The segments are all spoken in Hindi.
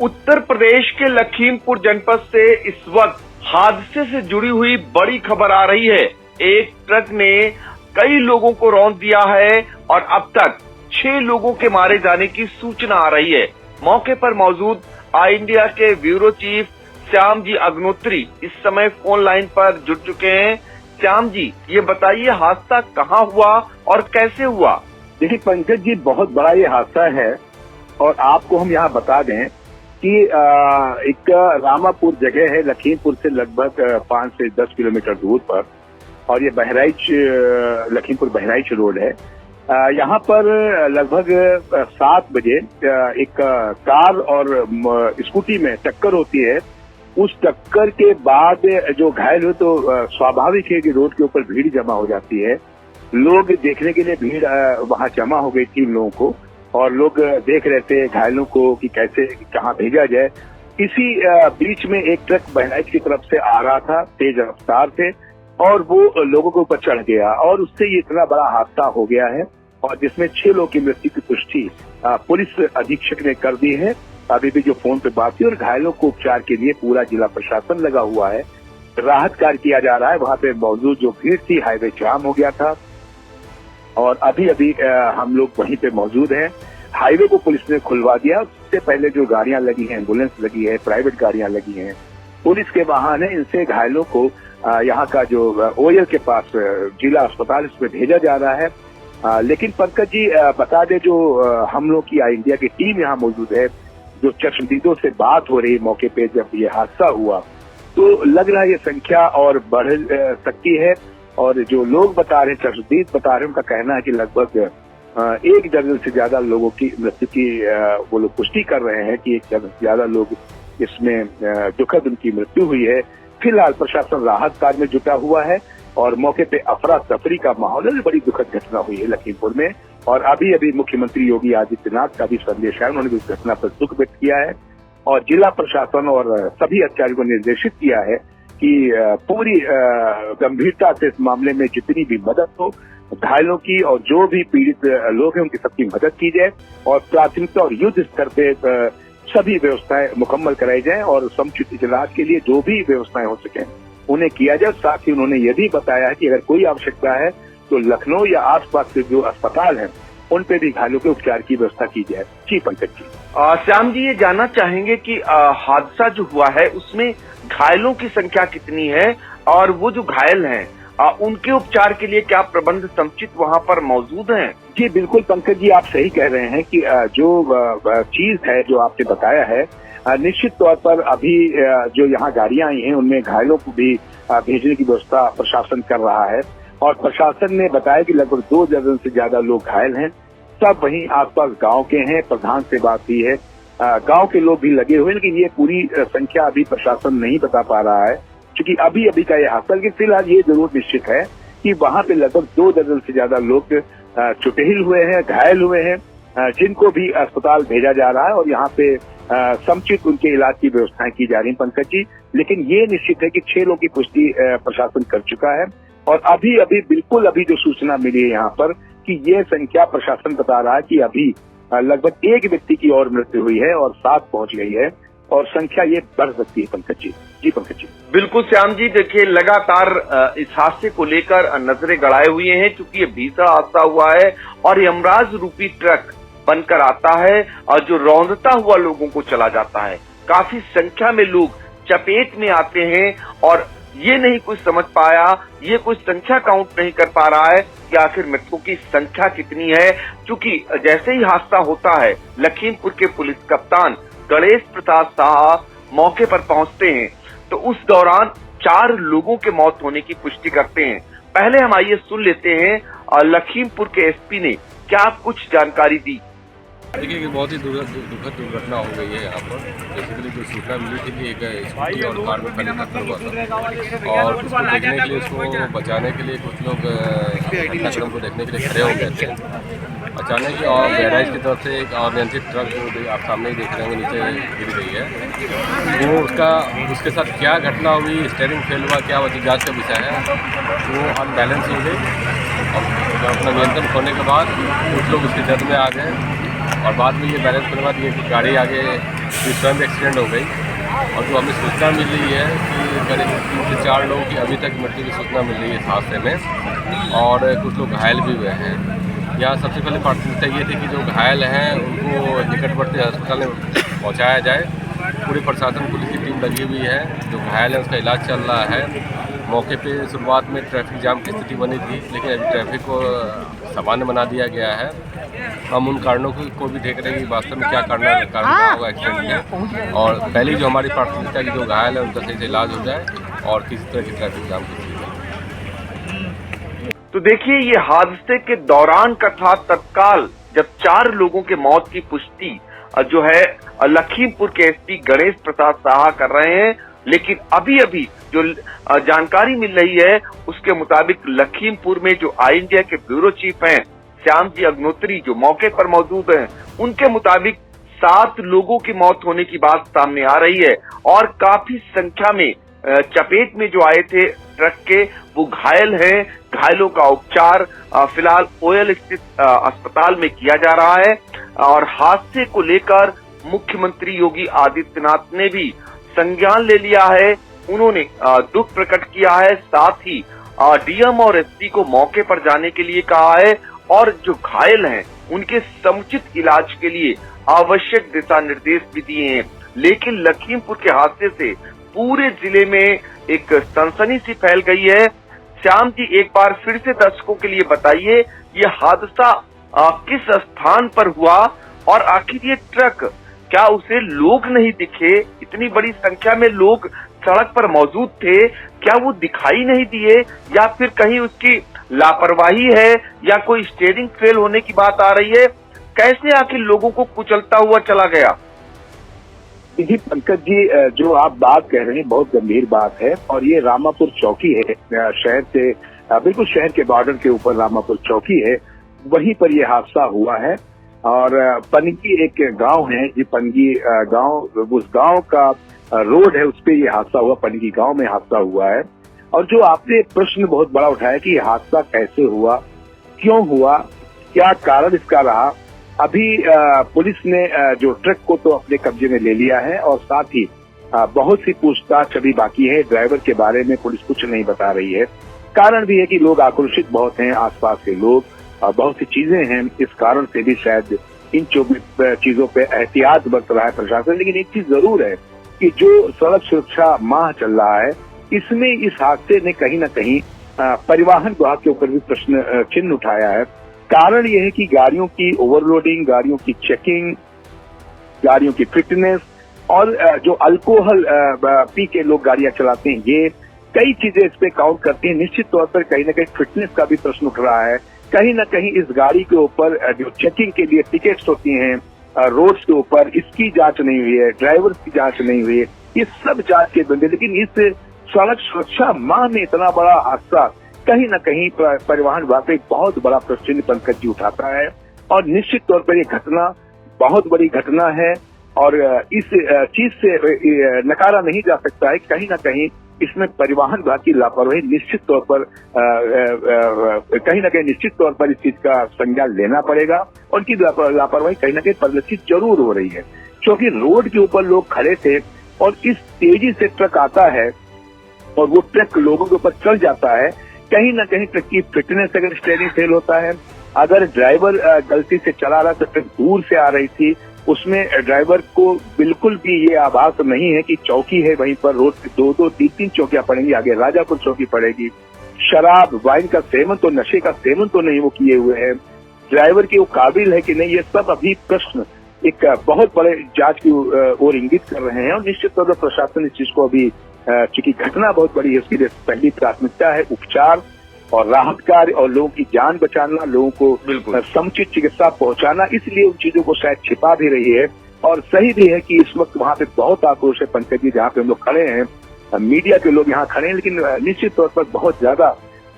उत्तर प्रदेश के लखीमपुर जनपद से इस वक्त हादसे से जुड़ी हुई बड़ी खबर आ रही है। एक ट्रक ने कई लोगों को रौंद दिया है और अब तक 6 लोगों के मारे जाने की सूचना आ रही है। मौके पर मौजूद आई इंडिया के ब्यूरो चीफ श्याम जी अग्नोत्री इस समय फोन लाइन पर जुड़ चुके हैं। श्याम जी, ये बताइए हादसा कहाँ हुआ और कैसे हुआ? देखिए पंकज जी, बहुत बड़ा ये हादसा है और आपको हम यहाँ बता दें कि एक रामापुर जगह है लखीमपुर से लगभग 5 से 10 किलोमीटर दूर पर, और ये बहराइच लखीमपुर बहराइच रोड है। यहाँ पर लगभग 7 बजे एक कार और स्कूटी में टक्कर होती है। उस टक्कर के बाद जो घायल हुए तो स्वाभाविक है कि रोड के ऊपर भीड़ जमा हो जाती है। लोग देखने के लिए भीड़ वहां जमा हो गई थी लोगों को, और लोग देख रहे थे घायलों को कि कैसे कहाँ भेजा जाए। इसी बीच में एक ट्रक बहराइच की तरफ से आ रहा था तेज रफ्तार से, और वो लोगों के ऊपर चढ़ गया और उससे ये इतना बड़ा हादसा हो गया है, और जिसमें 6 लोगों की मृत्यु की पुष्टि पुलिस अधीक्षक ने कर दी है। अभी भी जो फोन पे बात हुई, और घायलों को उपचार के लिए पूरा जिला प्रशासन लगा हुआ है। राहत कार्य किया जा रहा है। वहां पे मौजूद जो भीड़ थी, हाईवे जाम हो गया था और अभी हम लोग वहीं पे मौजूद हैं। हाईवे को पुलिस ने खुलवा दिया। उससे पहले जो गाड़ियां लगी हैं, एम्बुलेंस लगी है, प्राइवेट गाड़ियां लगी हैं, पुलिस के वाहन है, इनसे घायलों को यहाँ का जो ओयल के पास जिला अस्पताल इसमें भेजा जा रहा है। लेकिन पंकज जी बता दें, जो हम लोग की आई इंडिया की टीम यहाँ मौजूद है, जो चश्मदीदों से बात हो रही मौके पे जब ये हादसा हुआ, तो लग रहा है ये संख्या और बढ़ सकती है। और जो लोग बता रहे हैं, चश्मदीद बता रहे हैं, उनका कहना है कि लगभग 1 दर्जन से ज्यादा लोगों की मृत्यु की वो लोग पुष्टि कर रहे हैं कि 1 दर्जन से ज्यादा लोग इसमें दुखद उनकी मृत्यु हुई है। फिलहाल प्रशासन राहत कार्य में जुटा हुआ है और मौके पे अफरा तफरी का माहौल है। बड़ी दुखद घटना हुई है लखीमपुर में, और अभी मुख्यमंत्री योगी आदित्यनाथ का भी संदेश है। उन्होंने भी इस घटना पर दुख व्यक्त किया है और जिला प्रशासन और सभी अधिकारियों को निर्देशित किया है कि पूरी गंभीरता से इस मामले में जितनी भी मदद हो घायलों की, और जो भी पीड़ित लोग हैं उनकी सबकी मदद की जाए, और प्राथमिकता और युद्ध स्तर पे सभी व्यवस्थाएं मुकम्मल कराई जाए, और समुचित इलाज के लिए जो भी व्यवस्थाएं हो सके उन्हें किया जाए। साथ ही उन्होंने यह भी बताया है कि अगर कोई आवश्यकता है तो लखनऊ या आसपास के जो अस्पताल हैं उन पे भी घायलों के उपचार की व्यवस्था की जाए। जी पंकज जी। श्याम जी, ये जानना चाहेंगे कि हादसा जो हुआ है उसमें घायलों की संख्या कितनी है, और वो जो घायल हैं उनके उपचार के लिए क्या प्रबंध समुचित वहाँ पर मौजूद हैं? जी बिल्कुल पंकज जी, आप सही कह रहे हैं कि जो चीज है जो आपने बताया है, निश्चित तौर पर अभी जो यहाँ गाड़ियां आई हैं उनमें घायलों को भी भेजने की व्यवस्था प्रशासन कर रहा है। और प्रशासन ने बताया कि लगभग 2 दर्जन से ज्यादा लोग घायल हैं। सब वहीं आसपास गांव के हैं। प्रधान से बात हुई है, गांव के लोग भी लगे हुए हैं, लेकिन ये पूरी संख्या अभी प्रशासन नहीं बता पा रहा है क्योंकि अभी का ये हादसा। लेकिन फिलहाल ये जरूर निश्चित है कि वहां पे लगभग 2 दर्जन से ज्यादा लोग चुटहिल हुए हैं, घायल हुए हैं, जिनको भी अस्पताल भेजा जा रहा है, और यहाँ पे समुचित उनके इलाज की व्यवस्थाएं की जा रही हैं पंकज जी। लेकिन ये निश्चित है कि 6 लोगों की पुष्टि प्रशासन कर चुका है, और अभी जो सूचना मिली है यहाँ पर कि ये संख्या प्रशासन बता रहा है कि अभी लगभग 1 व्यक्ति की और मृत्यु हुई है और 7 पहुंच गई है, और संख्या ये बढ़ सकती है पंकज जी। जी पंकज जी। बिल्कुल श्याम जी, देखिए लगातार इस हादसे को लेकर नजरें गड़ाए हुए हैं, क्योंकि ये भीषण हादसा हुआ है और यमराज रूपी ट्रक बनकर आता है और जो रौंदता हुआ लोगों को चला जाता है। काफी संख्या में लोग चपेट में आते हैं और ये नहीं कुछ समझ पाया, ये कुछ संख्या काउंट नहीं कर पा रहा है कि आखिर मृतकों की संख्या कितनी है। क्योंकि जैसे ही हादसा होता है, लखीमपुर के पुलिस कप्तान गणेश प्रसाद शाह मौके पर पहुंचते हैं, तो उस दौरान 4 लोगों के मौत होने की पुष्टि करते हैं। पहले हम आइए सुन लेते हैं लखीमपुर के एसपी ने क्या कुछ जानकारी दी। देखिए कि बहुत ही दुखद दुर्घटना हो गई है यहाँ पर। बेसिकली जो सूचना मिली थी कि एक स्कूटी और कार में पहले टक्कर हुआ था, और उसको देखने के लिए, उसको बचाने के लिए कुछ लोग घटनाक्रम को देखने के लिए खड़े हो गए थे। अचानक ही और बहराइच की तरफ से एक अनियंत्रित ट्रक, जो आप सामने ही देख रहे होंगे, नीचे गिर गई है। वो उसके साथ क्या घटना हुई, स्टीयरिंग फेल हुआ, क्या वजह, जाँच का विषय है। वो अनबैलेंस हो गई और अपना नियंत्रण खोने के बाद कुछ लोग उसकी जद में आ गए, और बाद में ये बैलेंस करने के बाद ये गाड़ी आगे तुरंत एक्सीडेंट हो गई। और जो हमें सूचना मिल रही है कि करीब 3 से 4 लोगों की अभी तक मृत्यु की सूचना मिल रही है इस हादसे में, और कुछ लोग घायल भी हुए हैं। यहाँ सबसे पहले प्राथमिकता ये थी कि जो घायल हैं उनको निकटवर्ती अस्पताल में पहुँचाया जाए। पूरी प्रशासन पुलिस की टीम लगी हुई है। जो घायल है उसका इलाज चल रहा है। मौके पे शुरुआत में ट्रैफिक जाम की स्थिति बनी थी, लेकिन अभी ट्रैफिक को सामान्य बना दिया गया है। हम उन कारणों को भी देख रहे हैं कि वास्तव में क्या कारण रहा होगा एक्सीडेंट में, और पहली जो हमारी प्राथमिकता की जो घायल है उनका सही से इलाज हो जाए और किसी तरह की ट्रैफिक जाम की स्थिति। तो देखिए, ये हादसे के दौरान का था तत्काल जब 4 लोगों के मौत की पुष्टि जो है लखीमपुर के एसपी गणेश प्रसाद साहा कर रहे हैं। लेकिन अभी अभी जो जानकारी मिल रही है उसके मुताबिक लखीमपुर में जो आई इंडिया के ब्यूरो चीफ हैं श्याम जी अग्नोत्री, जो मौके पर मौजूद हैं, उनके मुताबिक 7 लोगों की मौत होने की बात सामने आ रही है और काफी संख्या में चपेट में जो आए थे ट्रक के वो घायल हैं। घायलों का उपचार फिलहाल ओयल स्थित अस्पताल में किया जा रहा है। और हादसे को लेकर मुख्यमंत्री योगी आदित्यनाथ ने भी संज्ञान ले लिया है। उन्होंने दुख प्रकट किया है, साथ ही डीएम और एसपी को मौके पर जाने के लिए कहा है और जो घायल हैं उनके समुचित इलाज के लिए आवश्यक दिशा निर्देश भी दिए हैं। लेकिन लखीमपुर के हादसे से पूरे जिले में एक सनसनी सी फैल गई है। श्याम जी, एक बार फिर से दर्शकों के लिए बताइए, ये हादसा किस स्थान पर हुआ और आखिर ये ट्रक, क्या उसे लोग नहीं दिखे? इतनी बड़ी संख्या में लोग सड़क पर मौजूद थे, क्या वो दिखाई नहीं दिए, या फिर कहीं उसकी लापरवाही है या कोई स्टीयरिंग फेल होने की बात आ रही है? कैसे आखिर लोगों को कुचलता हुआ चला गया? जी पंकज जी, जो आप बात कह रहे हैं बहुत गंभीर बात है और ये रामापुर चौकी है। शहर से बिल्कुल शहर के बॉर्डर के ऊपर रामापुर चौकी है, वहीं पर ये हादसा हुआ है। और पनगी एक गांव है जी, पनगी गांव, उस गांव का रोड है, उस पे ये हादसा हुआ। पनगी गांव में हादसा हुआ है। और जो आपने प्रश्न बहुत बड़ा उठाया कि ये हादसा कैसे हुआ, क्यों हुआ, क्या कारण इसका रहा, अभी पुलिस ने जो ट्रक को तो अपने कब्जे में ले लिया है और साथ ही बहुत सी पूछताछ अभी बाकी है। ड्राइवर के बारे में पुलिस कुछ नहीं बता रही है। कारण भी है कि लोग आक्रोशित बहुत हैं, आसपास के लोग, बहुत सी चीजें हैं, इस कारण से भी शायद इन चीजों पे एहतियात बरत रहा है प्रशासन। लेकिन एक चीज जरूर है कि जो सड़क सुरक्षा माह चल रहा है, इसमें इस हादसे ने कहीं न कहीं परिवहन विभाग के ऊपर भी प्रश्न चिन्ह उठाया है। कारण यह है कि गाड़ियों की ओवरलोडिंग, गाड़ियों की चेकिंग, गाड़ियों की फिटनेस और जो अल्कोहल पी के लोग गाड़ियां चलाते हैं, ये कई चीजें इस पे काउंट करती हैं। निश्चित तौर पर कहीं न कहीं फिटनेस का भी प्रश्न उठ रहा है। कहीं न कहीं इस गाड़ी के ऊपर जो चेकिंग के लिए टिकट्स होती हैं रोड्स के ऊपर, इसकी जांच नहीं हुई है, ड्राइवर की जांच नहीं हुई है, ये सब जांच के बंदे। लेकिन इस सड़क सुरक्षा माह में इतना बड़ा हादसा कहीं न कहीं परिवहन विभाग पे एक बहुत बड़ा प्रश्न पंकज जी उठाता है। और निश्चित तौर पर ये घटना बहुत बड़ी घटना है और इस चीज से नकारा नहीं जा सकता है। कहीं न कहीं इसमें परिवहन विभाग की लापरवाही निश्चित तौर पर कहीं न कहीं निश्चित तौर पर इस चीज का संज्ञान लेना पड़ेगा। उनकी लापरवाही कहीं न कहीं परिलक्षित जरूर हो रही है, क्योंकि रोड के ऊपर लोग खड़े थे और इस तेजी से ट्रक आता है और वो ट्रक लोगों के ऊपर चल जाता है। कहीं न कहीं ट्रक की फिटनेस, अगर स्टीयरिंग फेल होता है, अगर ड्राइवर गलती से चला रहा तो ट्रक दूर से आ रही थी, उसमें ड्राइवर को बिल्कुल भी ये आभास नहीं है कि चौकी है वहीं पर, रोड पे 2-2, 3-3 चौकियां पड़ेंगी, आगे राजापुर चौकी पड़ेगी। शराब, वाइन का सेवन तो, नशे का सेवन तो नहीं वो किए हुए हैं, ड्राइवर की वो काबिल है कि नहीं, ये सब अभी प्रश्न एक बहुत बड़े जांच की ओर इंगित कर रहे हैं। और निश्चित तौर पर प्रशासन इस चीज को अभी, चूंकि घटना बहुत बड़ी है, उसकी पहली प्राथमिकता है उपचार और राहत कार्य और लोगों की जान बचाना, लोगों को समुचित चिकित्सा पहुंचाना। इसलिए उन चीजों को शायद छिपा भी रही है। और सही भी है कि इस वक्त वहां पे बहुत आक्रोश है पंकज जी, जहाँ पे हम लोग खड़े हैं, मीडिया के लोग यहाँ खड़े हैं। लेकिन निश्चित तौर पर बहुत ज्यादा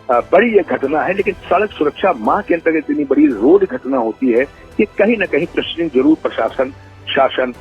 बड़ी ये घटना है। लेकिन सड़क सुरक्षा माह के अंतर्गत इतनी बड़ी रोड घटना होती है कि कहीं न कहीं प्रश्न जरूर प्रशासन, शासन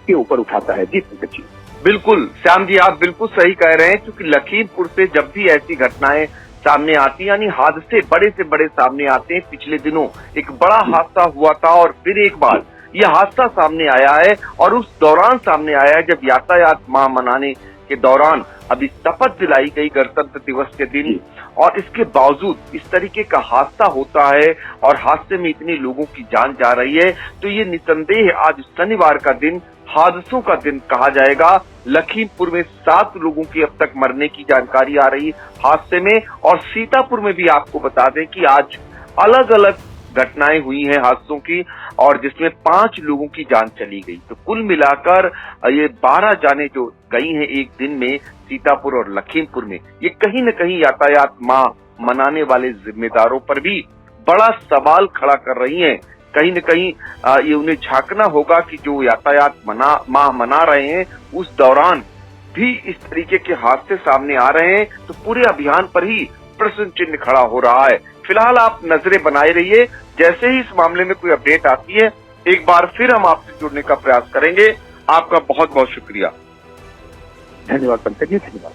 के ऊपर उठाता है। जी पंकज जी, बिल्कुल श्याम जी, आप बिल्कुल सही कह रहे हैं, क्योंकि लखीमपुर से जब भी ऐसी घटनाएं सामने आती, यानी हादसे बड़े से बड़े सामने आते हैं। पिछले दिनों एक बड़ा हादसा हुआ था और फिर एक बार यह हादसा सामने आया है और उस दौरान सामने आया है जब यातायात माह मनाने के दौरान अभी शपथ दिलाई गई गणतंत्र दिवस के दिन, और इसके बावजूद इस तरीके का हादसा होता है और हादसे में इतने लोगों की जान जा रही है, तो ये निसंदेह आज शनिवार का दिन हादसों का दिन कहा जाएगा। लखीमपुर में 7 लोगों की अब तक मरने की जानकारी आ रही हादसे में, और सीतापुर में भी आपको बता दें कि आज अलग अलग घटनाएं हुई हैं हादसों की, और जिसमें 5 लोगों की जान चली गई। तो कुल मिलाकर ये 12 जाने जो गई हैं एक दिन में सीतापुर और लखीमपुर में, ये कहीं न कहीं यातायात माह मनाने वाले जिम्मेदारों पर भी बड़ा सवाल खड़ा कर रही हैं। कहीं न कहीं ये उन्हें झांकना होगा कि जो यातायात माह मना रहे हैं उस दौरान भी इस तरीके के हादसे सामने आ रहे हैं, तो पूरे अभियान पर ही प्रश्न चिन्ह खड़ा हो रहा है। फिलहाल आप नजरें बनाए रहिए, जैसे ही इस मामले में कोई अपडेट आती है एक बार फिर हम आपसे जुड़ने का प्रयास करेंगे। आपका बहुत बहुत शुक्रिया। धन्यवाद पंकज जी, धन्यवाद।